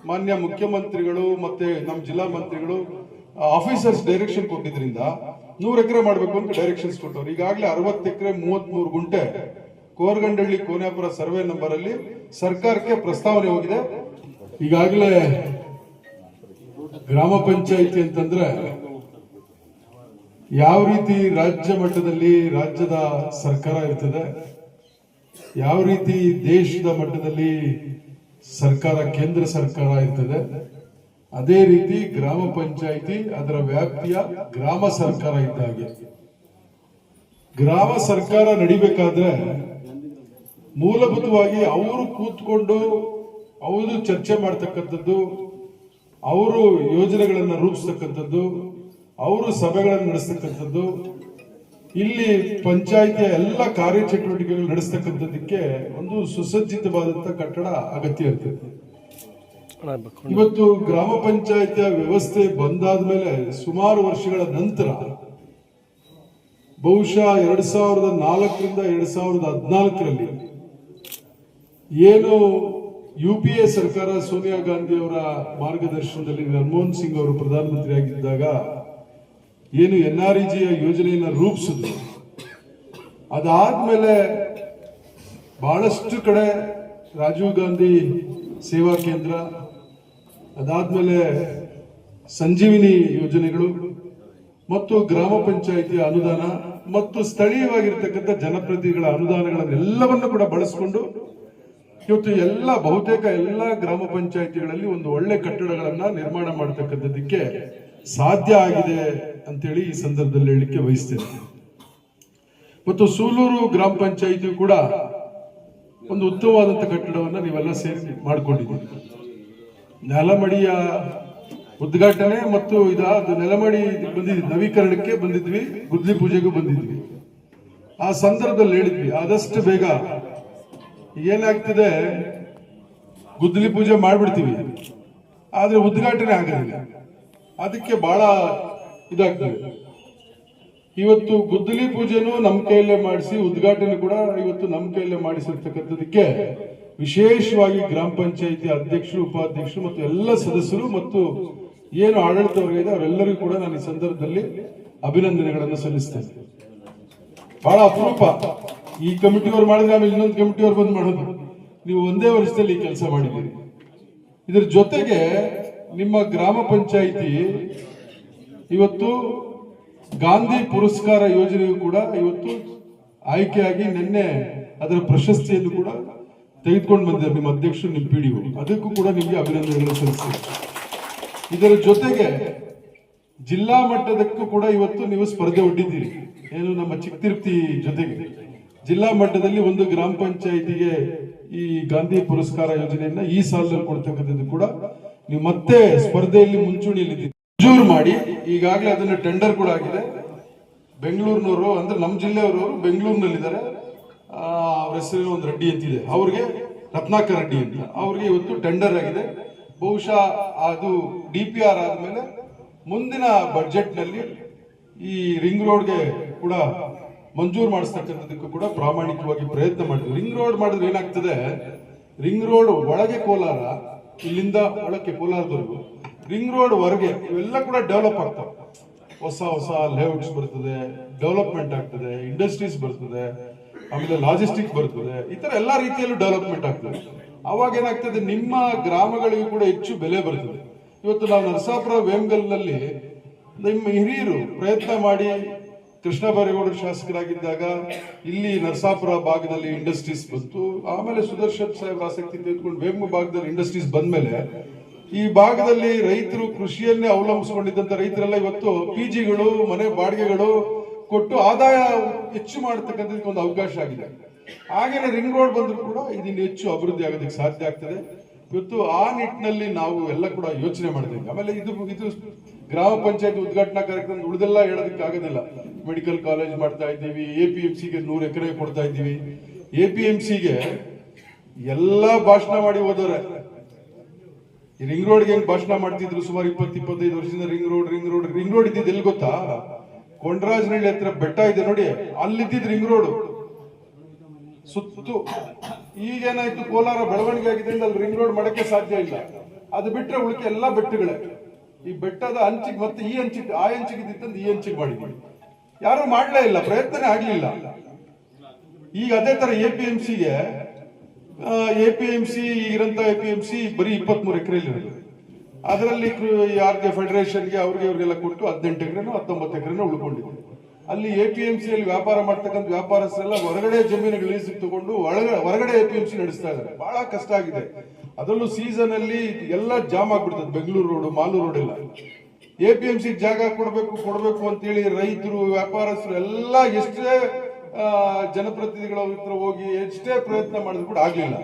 ಮಾನ್ಯ ಮುಖ್ಯಮಂತ್ರಿಗಳು ಮತ್ತೆ ನಮ್ಮ ಜಿಲ್ಲಾ ಮಂತ್ರಿಗಳು ಆಫೀಸರ್ಸ್ ಡೈರೆಕ್ಷನ್ ಕೊಟ್ಟಿದ್ರಿಂದ 100 ಎಕರೆ ಮಾಡಬೇಕು ಅಂತ ಡೈರೆಕ್ಷನ್ಸ್ ಕೊಟ್ಟವ್ರು. ಈಗಾಗಲೇ 60 ಎಕರೆ 33 ಗುಂಟೆ ಕೋರಗಂಡಳ್ಳಿ ಕೋನ್ಯಾಪುರ ಸರ್ವೆ ನಂಬರ್ ಅಲ್ಲಿ ಸರ್ಕಾರಕ್ಕೆ ಪ್ರಸ್ತಾವನೆ ಹೋಗಿದೆ. ಈಗಾಗಲೇ ಗ್ರಾಮ ಪಂಚಾಯಿತಿ ಅಂತಂದ್ರೆ ಯಾವ ರೀತಿ ರಾಜ್ಯ ಮಟ್ಟದಲ್ಲಿ ರಾಜ್ಯದ ಸರ್ಕಾರ ಇರ್ತದೆ, ಯಾವ ರೀತಿ ದೇಶದ ಮಟ್ಟದಲ್ಲಿ ಸರ್ಕಾರ ಕೇಂದ್ರ ಸರ್ಕಾರ ಇರ್ತದೆ, ಅದೇ ರೀತಿ ಗ್ರಾಮ ಪಂಚಾಯಿತಿ ಅದರ ವ್ಯಾಪ್ತಿಯ ಗ್ರಾಮ ಸರ್ಕಾರ ಇದ್ದಾಗೆ. ಗ್ರಾಮ ಸರ್ಕಾರ ನಡಿಬೇಕಾದ್ರೆ ಮೂಲಭೂತವಾಗಿ ಅವರು ಕೂತ್ಕೊಂಡು ಅವರು ಚರ್ಚೆ ಮಾಡ್ತಕ್ಕಂಥದ್ದು, ಅವರು ಯೋಜನೆಗಳನ್ನು ರೂಪಿಸ್ತಕ್ಕಂಥದ್ದು, ಅವರು ಸಭೆಗಳನ್ನು ನಡೆಸ್ತಕ್ಕಂಥದ್ದು, ಇಲ್ಲಿ ಪಂಚಾಯಿತಿಯ ಎಲ್ಲ ಕಾರ್ಯಚಟುವಟಿಕೆಗಳು ನಡೆಸ್ತಕ್ಕಂಥದ್ದಕ್ಕೆ ಒಂದು ಸುಸಜ್ಜಿತವಾದಂತಹ ಕಟ್ಟಡ ಅಗತ್ಯ ಇರ್ತದೆ. ಇವತ್ತು ಗ್ರಾಮ ಪಂಚಾಯಿತಿಯ ವ್ಯವಸ್ಥೆ ಬಂದಾದ್ಮೇಲೆ ಸುಮಾರು ವರ್ಷಗಳ ನಂತರ ಬಹುಶಃ 2004ರಿಂದ 2014ರಲ್ಲಿ ಏನು UPA ಸರ್ಕಾರ ಸೋನಿಯಾ ಗಾಂಧಿ ಅವರ ಮಾರ್ಗದರ್ಶನದಲ್ಲಿ ಮನಮೋಹನ್ ಸಿಂಗ್ ಅವರು ಪ್ರಧಾನಮಂತ್ರಿ ಆಗಿದ್ದಾಗ ಏನು NREG ಯೋಜನೆಯನ್ನ ರೂಪಿಸಿದ್ರು, ಅದಾದ್ಮೇಲೆ ಬಹಳಷ್ಟು ಕಡೆ ರಾಜೀವ್ ಗಾಂಧಿ ಸೇವಾ ಕೇಂದ್ರ, ಅದಾದ್ಮೇಲೆ ಸಂಜೀವಿನಿ ಯೋಜನೆಗಳು ಮತ್ತು ಗ್ರಾಮ ಪಂಚಾಯಿತಿಯ ಅನುದಾನ ಮತ್ತು ಸ್ಥಳೀಯವಾಗಿರ್ತಕ್ಕಂಥ ಜನಪ್ರತಿನಿಧಿಗಳ ಅನುದಾನಗಳನ್ನೆಲ್ಲವನ್ನು ಕೂಡ ಬಳಸಿಕೊಂಡು ಇವತ್ತು ಬಹುತೇಕ ಎಲ್ಲ ಗ್ರಾಮ ಪಂಚಾಯಿತಿಗಳಲ್ಲಿ ಒಂದು ಒಳ್ಳೆ ಕಟ್ಟಡಗಳನ್ನ ನಿರ್ಮಾಣ ಮಾಡತಕ್ಕಂಥದ್ದಕ್ಕೆ ಸಾಧ್ಯ ಆಗಿದೆ ಅಂತೇಳಿ ಈ ಸಂದರ್ಭದಲ್ಲಿ ಹೇಳಲಿಕ್ಕೆ ಬಯಸ್ತೇನೆ. ಮತ್ತು ಸೂಲೂರು ಗ್ರಾಮ ಪಂಚಾಯಿತಿ ಕೂಡ ಒಂದು ಉತ್ತಮವಾದಂಥ ಕಟ್ಟಡವನ್ನ ನೀವೆಲ್ಲ ಸೇರಿ ಮಾಡಿಕೊಂಡಿದ್ದೀವಿ. ನೆಲಮಡಿಯ ಉದ್ಘಾಟನೆ ಮತ್ತು ಅದು ನೆಲಮಡಿ ಬಂದಿದ್ವಿ, ನವೀಕರಣಕ್ಕೆ ಬಂದಿದ್ವಿ, ಗುದ್ಲಿ ಪೂಜೆಗೂ ಬಂದಿದ್ವಿ. ಆ ಸಂದರ್ಭದಲ್ಲಿ ಹೇಳಿದ್ವಿ ಆದಷ್ಟು ಬೇಗ ಏನಾಗ್ತದೆ, ಗುದ್ದಲಿ ಪೂಜೆ ಮಾಡ್ಬಿಡ್ತೀವಿ ಆದ್ರೆ ಉದ್ಘಾಟನೆ ಆಗೋದಿಲ್ಲ, ಅದಕ್ಕೆ ಬಹಳ ಇದಾಗ್ತದೆ. ಇವತ್ತು ಗುದ್ದಲಿ ಪೂಜೆನೂ ನಮ್ಮ ಕೈಯಲ್ಲೇ ಮಾಡಿಸಿ ಉದ್ಘಾಟನೆ ಕೂಡ ಇವತ್ತು ನಮ್ಮ ಕೈಯಲ್ಲೇ ಮಾಡಿಸಿರ್ತಕ್ಕಂಥದಕ್ಕೆ ವಿಶೇಷವಾಗಿ ಗ್ರಾಮ ಪಂಚಾಯಿತಿ ಅಧ್ಯಕ್ಷರು, ಉಪಾಧ್ಯಕ್ಷರು ಮತ್ತು ಎಲ್ಲ ಸದಸ್ಯರು ಮತ್ತು ಏನು ಆಡಳಿತ ವರ್ಗ ಇದೆ ಅವರೆಲ್ಲರಿಗೂ ಕೂಡ ನಾನು ಈ ಸಂದರ್ಭದಲ್ಲಿ ಅಭಿನಂದನೆಗಳನ್ನು ಸಲ್ಲಿಸ್ತೇನೆ. ಬಹಳ ಅಪರೂಪ ಈ ಕಮಿಟಿಯವರು ಮಾಡಿದ್ರೆ ಆಮೇಲೆ ಇನ್ನೊಂದು ಕಮಿಟಿಯವರು ಬಂದು ಮಾಡೋದು. ನೀವು ಒಂದೇ ವರ್ಷದಲ್ಲಿ ಈ ಕೆಲಸ ಮಾಡಿದ್ದೀರಿ. ಇದರ ಜೊತೆಗೆ ನಿಮ್ಮ ಗ್ರಾಮ ಪಂಚಾಯಿತಿ ಇವತ್ತು ಗಾಂಧಿ ಪುರಸ್ಕಾರ ಯೋಜನೆಯು ಕೂಡ ಇವತ್ತು ಆಯ್ಕೆಯಾಗಿ ನಿನ್ನೆ ಅದರ ಪ್ರಶಸ್ತಿಯನ್ನು ಕೂಡ ತೆಗೆದುಕೊಂಡು ಬಂದಿದ್ದಾರೆ ನಿಮ್ಮ ಅಧ್ಯಕ್ಷರು, ನಿಮ್ಮ PDO. ಅದಕ್ಕೂ ಕೂಡ ನಿಮಗೆ ಅಭಿನಂದನೆಗಳನ್ನು ಸಲ್ಲಿಸ್ತೀನಿ. ಇದರ ಜೊತೆಗೆ ಜಿಲ್ಲಾ ಮಟ್ಟದಕ್ಕೂ ಕೂಡ ಇವತ್ತು ನೀವು ಸ್ಪರ್ಧೆ ಒಡ್ಡಿದ್ದೀರಿ. ಏನು ನಮ್ಮ ಚಿಕ್ಕತಿರುಪತಿ ಜೊತೆಗೆ ಜಿಲ್ಲಾ ಮಟ್ಟದಲ್ಲಿ ಒಂದು ಗ್ರಾಮ ಪಂಚಾಯಿತಿಗೆ ಈ ಗಾಂಧಿ ಪುರಸ್ಕಾರ ಯೋಜನೆಯನ್ನ ಈ ಸಾಲಿನಲ್ಲಿ ಕೊಡ್ತಕ್ಕಂಥದ್ದು ಕೂಡ ನೀವು ಮತ್ತೆ ಸ್ಪರ್ಧೆಯಲ್ಲಿ ಮುಂಚೂಣಿಯಲ್ಲಿದ್ದೀರಿ. ಮಂಜೂರು ಮಾಡಿ ಈಗಾಗಲೇ ಅದನ್ನ ಟೆಂಡರ್ ಕೂಡ ಆಗಿದೆ. ಬೆಂಗಳೂರಿನವರು ಅಂದ್ರೆ ನಮ್ಮ ಜಿಲ್ಲೆಯವರು ಬೆಂಗಳೂರಿನಲ್ಲಿದ್ದಾರೆ, ಅವ್ರ ಹೆಸರು ಒಂದು ರೆಡ್ಡಿ ಅಂತಿದೆ, ಅವ್ರಿಗೆ ರತ್ನಾಕರ್ ರೆಡ್ಡಿ ಅಂತ, ಅವ್ರಿಗೆ ಇವತ್ತು ಟೆಂಡರ್ ಆಗಿದೆ. ಬಹುಶಃ ಅದು DPR ಆದ್ಮೇಲೆ ಮುಂದಿನ ಬಜೆಟ್ ನಲ್ಲಿ ಈ ರಿಂಗ್ ರೋಡ್ಗೆ ಕೂಡ ಮಂಜೂರು ಮಾಡಿಸ್ತಕ್ಕಂಥದಕ್ಕೂ ಕೂಡ ಪ್ರಾಮಾಣಿಕವಾಗಿ ಪ್ರಯತ್ನ ಮಾಡಿದ್ವಿ. ರಿಂಗ್ ರೋಡ್ ಮಾಡಿದ್ರೆ ಏನಾಗ್ತದೆ, ರಿಂಗ್ ರೋಡ್ ಒಳಗೆ ಕೋಲಾರ, ಇಲ್ಲಿಂದ ಒಳಕ್ಕೆ ಕೋಲಾರದವರೆಗೂ, ರಿಂಗ್ ರೋಡ್ ಹೊರಗೆ ಇವೆಲ್ಲ ಕೂಡ ಡೆವಲಪ್ ಆಗ್ತವೆ. ಹೊಸ ಹೊಸ ಲೇಔಟ್ಸ್ ಬರ್ತದೆ, ಡೆವಲಪ್ಮೆಂಟ್ ಆಗ್ತದೆ, ಇಂಡಸ್ಟ್ರೀಸ್ ಬರ್ತದೆ, ಆಮೇಲೆ ಲಾಜಿಸ್ಟಿಕ್ ಬರ್ತದೆ, ಈ ತರ ಎಲ್ಲಾ ರೀತಿಯಲ್ಲೂ ಡೆವಲಪ್ಮೆಂಟ್ ಆಗ್ತದೆ. ಅವಾಗ ಏನಾಗ್ತದೆ, ನಿಮ್ಮ ಗ್ರಾಮಗಳಿಗೂ ಕೂಡ ಹೆಚ್ಚು ಬೆಲೆ ಬರ್ತದೆ. ಇವತ್ತು ನಾವು ನರಸಾಪುರ ವೇಮಗಲ್ನಲ್ಲಿ ನಿಮ್ಮ ಹಿರಿಯರು ಪ್ರಯತ್ನ ಮಾಡಿ ಕೃಷ್ಣ ಬೈರೇಗೌಡರು ಶಾಸಕರಾಗಿದ್ದಾಗ ಇಲ್ಲಿ ನರಸಾಪುರ ಭಾಗದಲ್ಲಿ ಇಂಡಸ್ಟ್ರೀಸ್ ಬಂತು. ಆಮೇಲೆ ಸುದರ್ಶನ್ ಸಾಹೇಬ್ ಆಸಕ್ತಿ ತೆಗೆದುಕೊಂಡು ವೇಮಗ ಭಾಗದಲ್ಲಿ ಇಂಡಸ್ಟ್ರೀಸ್ ಬಂದ್ಮೇಲೆ ಈ ಭಾಗದಲ್ಲಿ ರೈತರು ಕೃಷಿಯನ್ನೇ ಅವಲಂಬಿಸಿಕೊಂಡಿದ್ದಂತ ರೈತರೆಲ್ಲ ಇವತ್ತು PGಗಳು, ಮನೆ ಬಾಡಿಗೆಗಳು ಕೊಟ್ಟು ಆದಾಯ ಹೆಚ್ಚು ಮಾಡತಕ್ಕಂಥದಕ್ಕೆ ಒಂದು ಅವಕಾಶ ಆಗಿದೆ. ಹಾಗೇನೆ ರಿಂಗ್ ರೋಡ್ ಬಂದ್ರು ಕೂಡ ಇದನ್ನು ಹೆಚ್ಚು ಅಭಿವೃದ್ಧಿ ಆಗೋದಕ್ಕೆ ಸಾಧ್ಯ ಆಗ್ತದೆ. ಇವತ್ತು ಆ ನಿಟ್ಟಿನಲ್ಲಿ ನಾವು ಎಲ್ಲ ಕೂಡ ಯೋಚನೆ ಮಾಡಿದ್ದೇವೆ. ಆಮೇಲೆ ಇದು ಗ್ರಾಮ ಪಂಚಾಯತ್ ಉದ್ಘಾಟನಾ ಕಾರ್ಯಕ್ರಮ ಉಳಿದೆಲ್ಲ ಹೇಳೋದಕ್ಕೆ ಆಗೋದಿಲ್ಲ. ಮೆಡಿಕಲ್ ಕಾಲೇಜ್ ಮಾಡ್ತಾ ಇದ್ದೀವಿ, APMCಗೆ 100 ಎಕರೆ ಕೊಡ್ತಾ ಇದ್ದೀವಿ. APMCಗೆ ಎಲ್ಲ ಭಾಷಣ ಮಾಡಿ ಹೋದವ್ರೆ. ಈ ರಿಂಗ್ ರೋಡ್ಗೆ ಹೆಂಗ್ ಭಾಷಣ ಮಾಡ್ತಿದ್ರು ಸುಮಾರು 20-25 ವರ್ಷದಿಂದ ರಿಂಗ್ ರೋಡ್ ಇದ್ದಿದ್ದು ಎಲ್ಲಿ ಗೊತ್ತಾ, ಕೊಂಡರಾಜನಹಳ್ಳಿ ಹತ್ರ ಬೆಟ್ಟ ಇದೆ ನೋಡಿ, ಅಲ್ಲಿದ್ದಿದ್ದು ರಿಂಗ್ ರೋಡ್ ಸುತ್ತು. ಈಗೇನಾಯ್ತು, ಕೋಲಾರ ಬೆಳವಣಿಗೆ ಆಗಿದೆ, ಅಲ್ಲಿ ರಿಂಗ್ ರೋಡ್ ಮಾಡಕ್ಕೆ ಸಾಧ್ಯ ಇಲ್ಲ. ಅದು ಬಿಟ್ರೆ ಉಳಿಕೆ ಎಲ್ಲ ಬೆಟ್ಟಗಳೇ. ಈ ಬೆಟ್ಟದ ಅಂಚಿಗೆ ಮತ್ತೆ ಈ ಅಂಚಿಗೆ ಆ ಅಂಚಿಗೆ ಇದ್ದಿತ್ತಂದು ಈ ಅಂಚಿಗೆ ಮಾಡಿದ್ವಿ. ಯಾರು ಮಾಡಲೇ ಇಲ್ಲ, ಪ್ರಯತ್ನನೇ ಆಗ್ಲಿಲ್ಲ. ಈಗ ಅದೇ ತರ ಎಪಿಎಂಸಿಗೆ ಎಪಿಎಂಸಿ ಇರಂತ ಎಪಿಎಂಸಿ ಬರೀ 23 ಎಕರೆಯಲ್ಲಿ ಇರೋದು. ಅದರಲ್ಲಿ ಯಾರಿಗೆ ಫೆಡರೇಷನ್ಗೆ ಅವ್ರಿಗೆ ಇವ್ರಿಗೆಲ್ಲ ಕೊಟ್ಟು 18 ಎಕರೆನೋ 19 ಎಕರೆನೋ ಉಳ್ಕೊಂಡಿದೆ. ಅಲ್ಲಿ ಎಪಿಎಂಸಿಯಲ್ಲಿ ವ್ಯಾಪಾರ ಮಾಡ್ತಕ್ಕಂಥ ವ್ಯಾಪಾರಸ್ಥರೆಲ್ಲ ಹೊರಗಡೆ ಜಮೀನುಗಳು ಲೀಸಿಗೆ ತಗೊಂಡು ಹೊರಗಡೆ ಎಪಿಎಂಸಿ ನಡೆಸ್ತಾ ಇದ್ದಾರೆ. ಬಹಳ ಕಷ್ಟ ಆಗಿದೆ. ಅದರಲ್ಲೂ ಸೀಸನ್ ಅಲ್ಲಿ ಎಲ್ಲ ಜಾಮ್ ಆಗ್ಬಿಡ್ತದೆ. ಬೆಂಗಳೂರು ರೋಡ್, ಮಾಲೂರು ರೋಡ್ ಎಲ್ಲ ಎಪಿಎಂಸಿ ಜಾಗ ಕೊಡಬೇಕು ಅಂತೇಳಿ ರೈತರು, ವ್ಯಾಪಾರಸ್ಥರು ಎಲ್ಲ ಎಷ್ಟೇ ಜನಪ್ರತಿನಿಧಿಗಳ ಹತ್ರ ಹೋಗಿ ಎಷ್ಟೇ ಪ್ರಯತ್ನ ಮಾಡಿದ್ರು ಕೂಡ ಆಗ್ಲಿಲ್ಲ.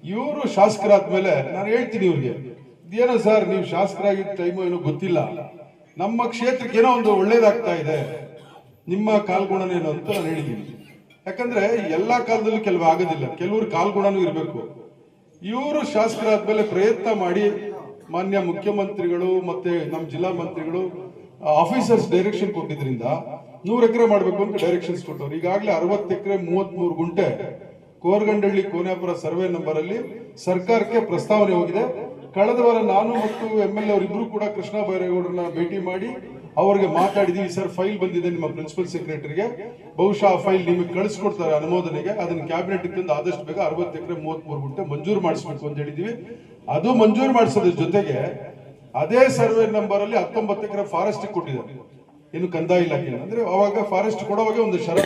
ಇವರು ಶಾಸಕರಾದ್ಮೇಲೆ ನಾನು ಹೇಳ್ತೀನಿ ಇವ್ರಿಗೆ, ಇದೇನೋ ಸರ್ ನೀವು ಶಾಸಕರಾಗಿದ್ದ ಟೈಮು ಏನೋ ಗೊತ್ತಿಲ್ಲ, ನಮ್ಮ ಕ್ಷೇತ್ರಕ್ಕೆ ಏನೋ ಒಂದು ಒಳ್ಳೇದಾಗ್ತಾ ಇದೆ, ನಿಮ್ಮ ಕಾಲ್ಗುಣನೇನು ಅಂತ ನಾನು ಹೇಳಿದ್ದೀನಿ. ಯಾಕಂದ್ರೆ ಎಲ್ಲಾ ಕಾಲದಲ್ಲೂ ಕೆಲವು ಆಗೋದಿಲ್ಲ, ಕೆಲವರು ಕಾಲ್ಗುಣನೂ ಇರಬೇಕು. ಇವರು ಶಾಸಕರಾದ್ಮೇಲೆ ಪ್ರಯತ್ನ ಮಾಡಿ ಮಾನ್ಯ ಮುಖ್ಯಮಂತ್ರಿಗಳು ಮತ್ತೆ ನಮ್ಮ ಜಿಲ್ಲಾ ಮಂತ್ರಿಗಳು ಆಫೀಸರ್ಸ್ ಡೈರೆಕ್ಷನ್ ಕೊಟ್ಟಿದ್ರಿಂದ 100 ಎಕರೆ ಮಾಡಬೇಕು ಅಂತ ಡೈರೆಕ್ಷನ್ಸ್ ಕೊಟ್ಟವ್ರು. ಈಗಾಗಲೇ 60 ಎಕರೆ 33 ಗುಂಟೆ ಕೋರಗಂಡಳ್ಳಿ ಕೋನ್ಯಾಪುರ ಸರ್ವೆ ನಂಬರ್ ಅಲ್ಲಿ ಸರ್ಕಾರಕ್ಕೆ ಪ್ರಸ್ತಾವನೆ ಹೋಗಿದೆ. ಕಳೆದ ವಾರ ನಾನು ಮತ್ತು MLA ಅವರಿಬ್ರು ಕೂಡ ಕೃಷ್ಣ ಬೈರೇಗೌಡರನ್ನ ಭೇಟಿ ಮಾಡಿ ಅವ್ರಿಗೆ ಮಾತಾಡಿದೀವಿ. ಸರ್ ಫೈಲ್ ಬಂದಿದೆ ನಿಮ್ಮ ಪ್ರಿನ್ಸಿಪಲ್ ಸೆಕ್ರೆಟರಿಗೆ, ಬಹುಶಃ ಆ ಫೈಲ್ ನಿಮಗೆ ಕಳಿಸ್ಕೊಡ್ತಾರೆ ಅನುಮೋದನೆಗೆ, ಅದನ್ನ ಕ್ಯಾಬಿನೆಟ್ ತಂದು ಆದಷ್ಟು ಬೇಗ 60 ಎಕರೆ 33 ಗುಂಟೆ ಮಂಜೂರು ಮಾಡಿಸ್ಬೇಕು ಅಂತ ಹೇಳಿದೀವಿ. ಅದು ಮಂಜೂರು ಮಾಡಿಸೋದ್ರ ಜೊತೆಗೆ ಅದೇ ಸರ್ವೆ ನಂಬರ್ ಅಲ್ಲಿ 19 ಎಕರೆ ಫಾರೆಸ್ಟ್ ಕೊಟ್ಟಿದ್ದಾರೆ. ಏನು ಕಂದಾಯ ಇಲಾಖೆ ಅಂದ್ರೆ ಅವಾಗ ಫಾರೆಸ್ಟ್ ಕೊಡುವಾಗ ಒಂದು ಷರತ್ತು